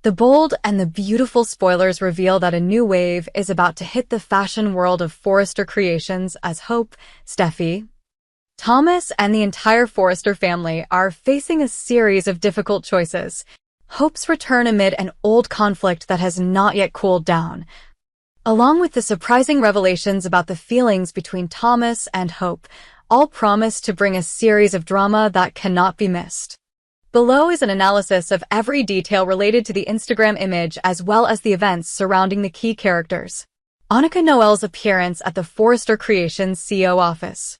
The bold and the beautiful spoilers reveal that a new wave is about to hit the fashion world of Forrester creations as Hope, Steffy, Thomas, and the entire Forrester family are facing a series of difficult choices. Hope's return amid an old conflict that has not yet cooled down, along with the surprising revelations about the feelings between Thomas and Hope, all promise to bring a series of drama that cannot be missed. Below is an analysis of every detail related to the Instagram image as well as the events surrounding the key characters. Annika Noel's appearance at the Forrester Creations CEO office.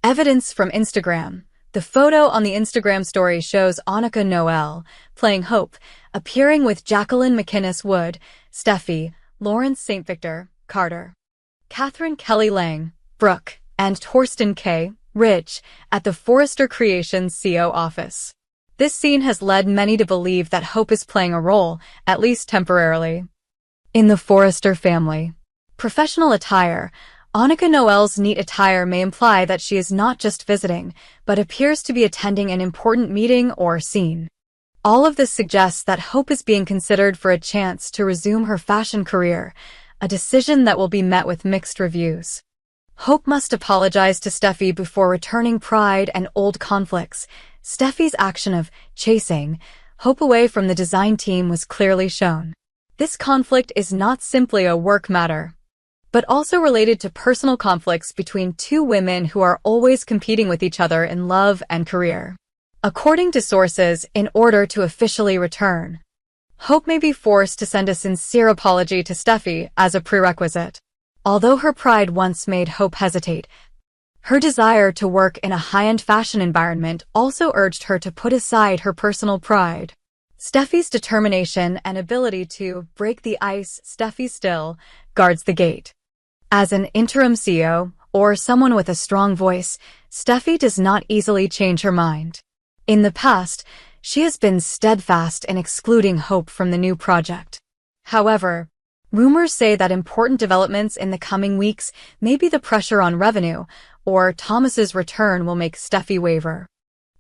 Evidence from Instagram. The photo on the Instagram story shows Annika Noel, playing Hope, appearing with Jacqueline McInnes Wood, Steffy, Lawrence St. Victor, Carter, Catherine Kelly Lang, Brooke, and Torsten K. Rich at the Forrester Creations CEO office. This scene has led many to believe that Hope is playing a role, at least temporarily, in the Forrester family. Professional attire. Annika Noel's neat attire may imply that she is not just visiting, but appears to be attending an important meeting or scene. All of this suggests that Hope is being considered for a chance to resume her fashion career, a decision that will be met with mixed reviews. Hope must apologize to Steffy before returning pride and old conflicts. Steffy's action of chasing Hope away from the design team was clearly shown. This conflict is not simply a work matter, but also related to personal conflicts between two women who are always competing with each other in love and career. According to sources, in order to officially return, Hope may be forced to send a sincere apology to Steffy as a prerequisite. Although her pride once made Hope hesitate, her desire to work in a high-end fashion environment also urged her to put aside her personal pride. Steffy's determination and ability to break the ice. Steffy still guards the gate. As an interim CEO, or someone with a strong voice, Steffy does not easily change her mind. In the past, she has been steadfast in excluding Hope from the new project. However, rumors say that important developments in the coming weeks may be the pressure on revenue, or Thomas's return will make Steffy waver.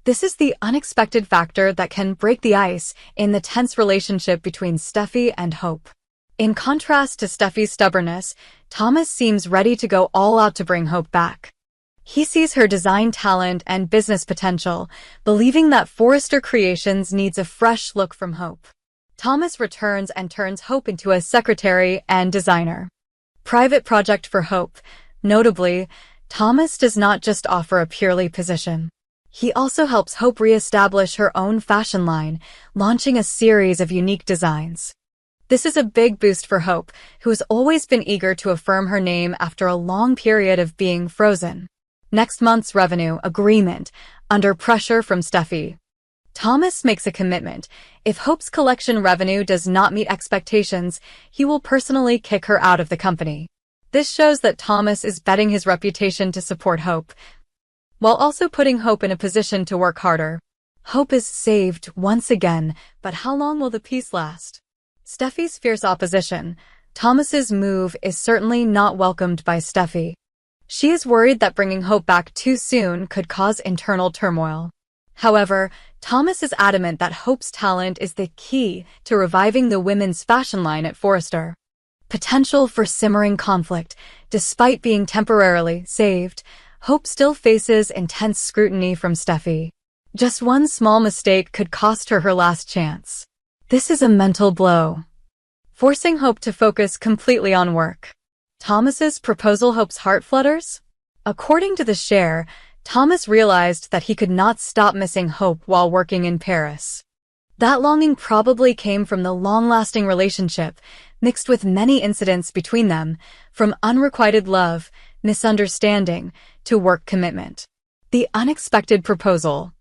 This is the unexpected factor that can break the ice in the tense relationship between Steffy and Hope. In contrast to Steffy's stubbornness, Thomas seems ready to go all out to bring Hope back. He sees her design talent and business potential, believing that Forrester Creations needs a fresh look from Hope. Thomas returns and turns Hope into a secretary and designer. Private project for Hope. Notably, Thomas does not just offer a purely position. He also helps Hope re-establish her own fashion line, launching a series of unique designs. This is a big boost for Hope, who has always been eager to affirm her name after a long period of being frozen. Next month's revenue agreement, under pressure from Steffy. Thomas makes a commitment. If Hope's collection revenue does not meet expectations, he will personally kick her out of the company. This shows that Thomas is betting his reputation to support Hope, while also putting Hope in a position to work harder. Hope is saved once again, but how long will the peace last? Steffy's fierce opposition. Thomas's move is certainly not welcomed by Steffy. She is worried that bringing Hope back too soon could cause internal turmoil. However, Thomas is adamant that Hope's talent is the key to reviving the women's fashion line at Forrester. Potential for simmering conflict. Despite being temporarily saved, Hope still faces intense scrutiny from Steffy. Just one small mistake could cost her her last chance. This is a mental blow, forcing Hope to focus completely on work. Thomas's proposal. Hope's heart flutters? According to the share, Thomas realized that he could not stop missing Hope while working in Paris. That longing probably came from the long-lasting relationship, mixed with many incidents between them, from unrequited love, misunderstanding, to work commitment. The unexpected proposal.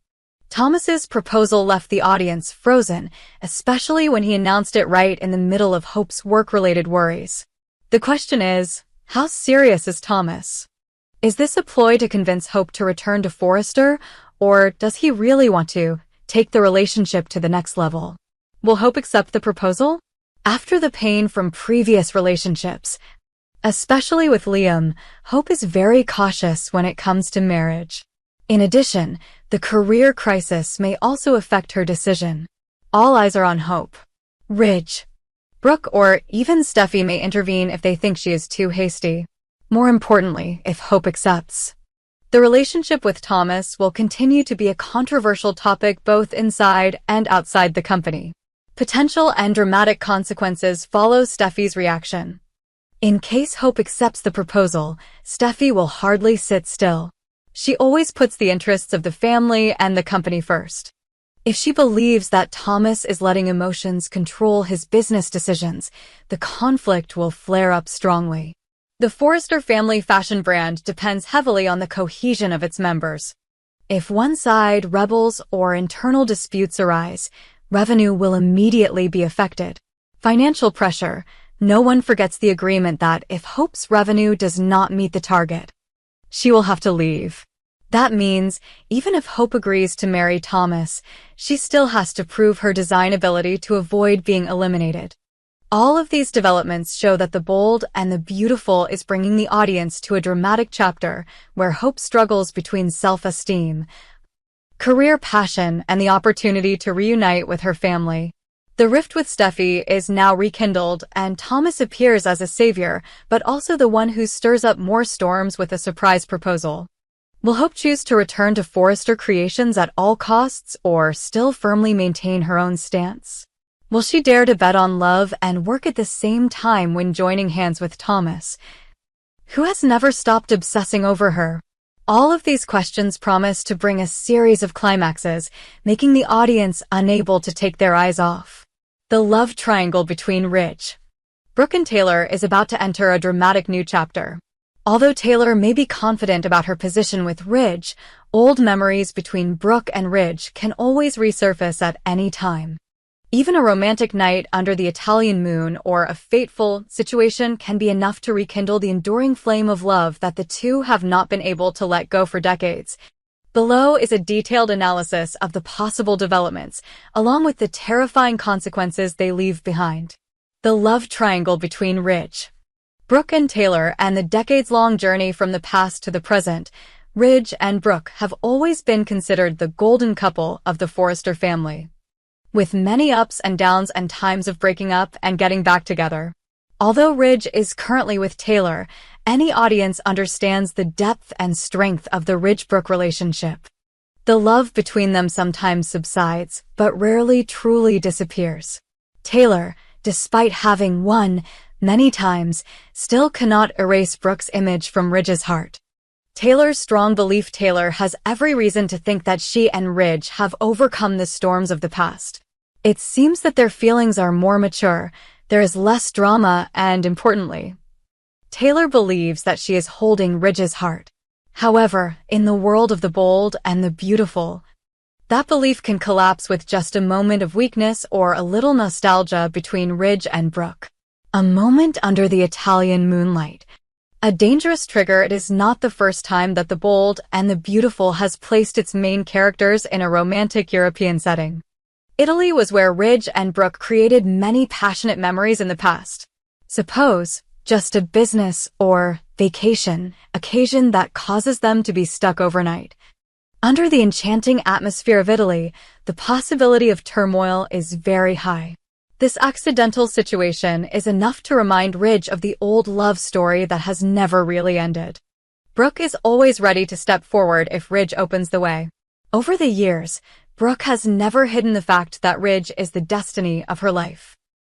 Thomas's proposal left the audience frozen, especially when he announced it right in the middle of Hope's work-related worries. The question is, how serious is Thomas? Is this a ploy to convince Hope to return to Forrester, or does he really want to take the relationship to the next level? Will Hope accept the proposal? After the pain from previous relationships, especially with Liam, Hope is very cautious when it comes to marriage. In addition, the career crisis may also affect her decision. All eyes are on Hope. Ridge, Brooke, or even Steffy may intervene if they think she is too hasty. More importantly, if Hope accepts. The relationship with Thomas will continue to be a controversial topic both inside and outside the company. Potential and dramatic consequences follow Steffy's reaction. In case Hope accepts the proposal, Steffy will hardly sit still. She always puts the interests of the family and the company first. If she believes that Thomas is letting emotions control his business decisions, the conflict will flare up strongly. The Forrester family fashion brand depends heavily on the cohesion of its members. If one side rebels or internal disputes arise, revenue will immediately be affected. Financial pressure. No one forgets the agreement that if Hope's revenue does not meet the target, she will have to leave. That means, even if Hope agrees to marry Thomas, she still has to prove her design ability to avoid being eliminated. All of these developments show that The Bold and the Beautiful is bringing the audience to a dramatic chapter where Hope struggles between self-esteem, career passion, and the opportunity to reunite with her family. The rift with Steffy is now rekindled, and Thomas appears as a savior, but also the one who stirs up more storms with a surprise proposal. Will Hope choose to return to Forrester Creations at all costs, or still firmly maintain her own stance? Will she dare to bet on love and work at the same time when joining hands with Thomas, who has never stopped obsessing over her? All of these questions promise to bring a series of climaxes, making the audience unable to take their eyes off. The love triangle between Ridge, Brooke, and Taylor is about to enter a dramatic new chapter. Although Taylor may be confident about her position with Ridge, old memories between Brooke and Ridge can always resurface at any time. Even a romantic night under the Italian moon or a fateful situation can be enough to rekindle the enduring flame of love that the two have not been able to let go for decades. Below is a detailed analysis of the possible developments, along with the terrifying consequences they leave behind. The love triangle between Ridge, Brooke, and Taylor, and the decades-long journey from the past to the present. Ridge and Brooke have always been considered the golden couple of the Forrester family, with many ups and downs and times of breaking up and getting back together. Although Ridge is currently with Taylor, any audience understands the depth and strength of the Ridge-Brooke relationship. The love between them sometimes subsides, but rarely truly disappears. Taylor, despite having won many times, still cannot erase Brooke's image from Ridge's heart. Taylor's strong belief. Taylor has every reason to think that she and Ridge have overcome the storms of the past. It seems that their feelings are more mature, there is less drama, and importantly, Taylor believes that she is holding Ridge's heart. However, in the world of The Bold and the Beautiful, that belief can collapse with just a moment of weakness or a little nostalgia between Ridge and Brooke. A moment under the Italian moonlight. A dangerous trigger. It is not the first time that The Bold and the Beautiful has placed its main characters in a romantic European setting. Italy was where Ridge and Brooke created many passionate memories in the past. Suppose just a business or vacation occasion that causes them to be stuck overnight. Under the enchanting atmosphere of Italy, the possibility of turmoil is very high. This accidental situation is enough to remind Ridge of the old love story that has never really ended. Brooke is always ready to step forward if Ridge opens the way. Over the years, Brooke has never hidden the fact that Ridge is the destiny of her life.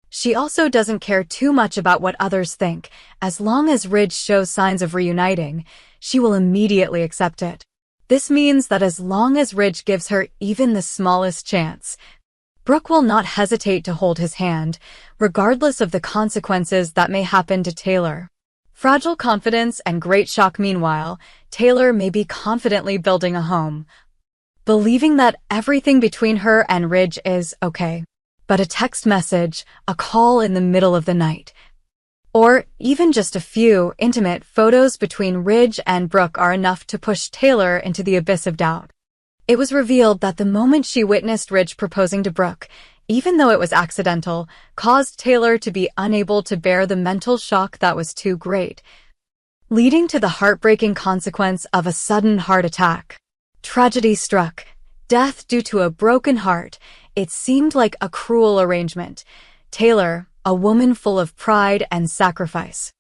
She also doesn't care too much about what others think. As long as Ridge shows signs of reuniting, she will immediately accept it. This means that as long as Ridge gives her even the smallest chance, Brooke will not hesitate to hold his hand, regardless of the consequences that may happen to Taylor. Fragile confidence and great shock. Meanwhile, Taylor may be confidently building a home, believing that everything between her and Ridge is okay. But a text message, a call in the middle of the night, or even just a few intimate photos between Ridge and Brooke are enough to push Taylor into the abyss of doubt. It was revealed that the moment she witnessed Ridge proposing to Brooke, even though it was accidental, caused Taylor to be unable to bear the mental shock that was too great, leading to the heartbreaking consequence of a sudden heart attack. Tragedy struck. Death due to a broken heart. It seemed like a cruel arrangement. Taylor, a woman full of pride and sacrifice,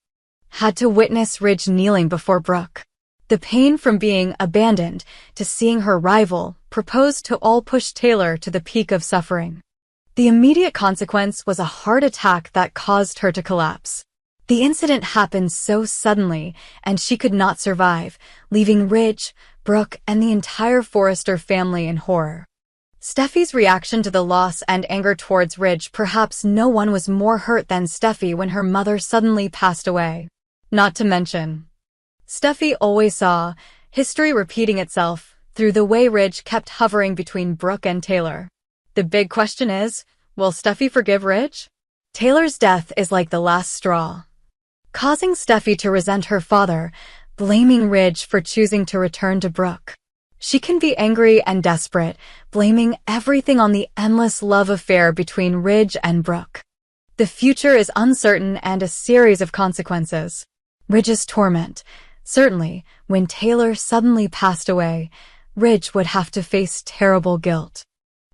had to witness Ridge kneeling before Brooke. The pain from being abandoned to seeing her rival propose to all pushed Taylor to the peak of suffering. The immediate consequence was a heart attack that caused her to collapse. The incident happened so suddenly, and she could not survive, leaving Ridge, Brooke, and the entire Forrester family in horror. Steffy's reaction to the loss and anger towards Ridge. Perhaps no one was more hurt than Steffy when her mother suddenly passed away. Not to mention, Steffy always saw history repeating itself through the way Ridge kept hovering between Brooke and Taylor. The big question is, will Steffy forgive Ridge? Taylor's death is like the last straw, causing Steffy to resent her father, blaming Ridge for choosing to return to Brooke. She can be angry and desperate, blaming everything on the endless love affair between Ridge and Brooke. The future is uncertain and a series of consequences. Ridge's torment. Certainly, when Taylor suddenly passed away, Ridge would have to face terrible guilt.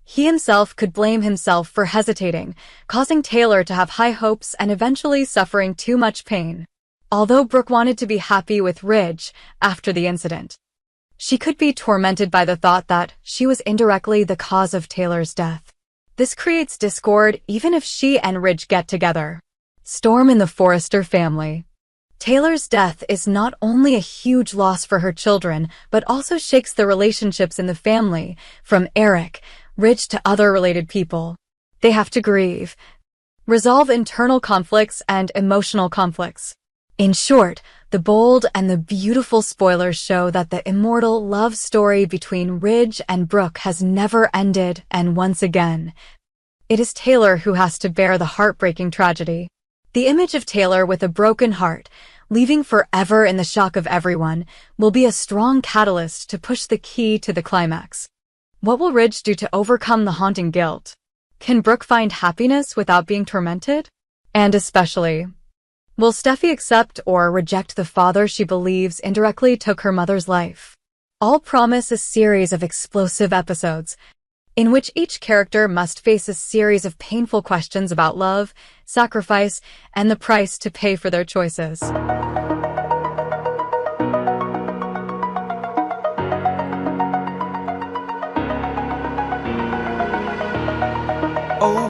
He himself could blame himself for hesitating, causing Taylor to have high hopes and eventually suffering too much pain. Although Brooke wanted to be happy with Ridge after the incident, she could be tormented by the thought that she was indirectly the cause of Taylor's death. This creates discord even if she and Ridge get together. Storm in the Forrester family. Taylor's death is not only a huge loss for her children, but also shakes the relationships in the family, from Eric, Ridge to other related people. They have to grieve, resolve internal conflicts and emotional conflicts. In short, the bold and the beautiful spoilers show that the immortal love story between Ridge and Brooke has never ended, and once again, it is Taylor who has to bear the heartbreaking tragedy. The image of Taylor with a broken heart, leaving forever in the shock of everyone, will be a strong catalyst to push the key to the climax. What will Ridge do to overcome the haunting guilt? Can Brooke find happiness without being tormented? And especially, will Steffy accept or reject the father she believes indirectly took her mother's life? All promise a series of explosive episodes, in which each character must face a series of painful questions about love, sacrifice, and the price to pay for their choices.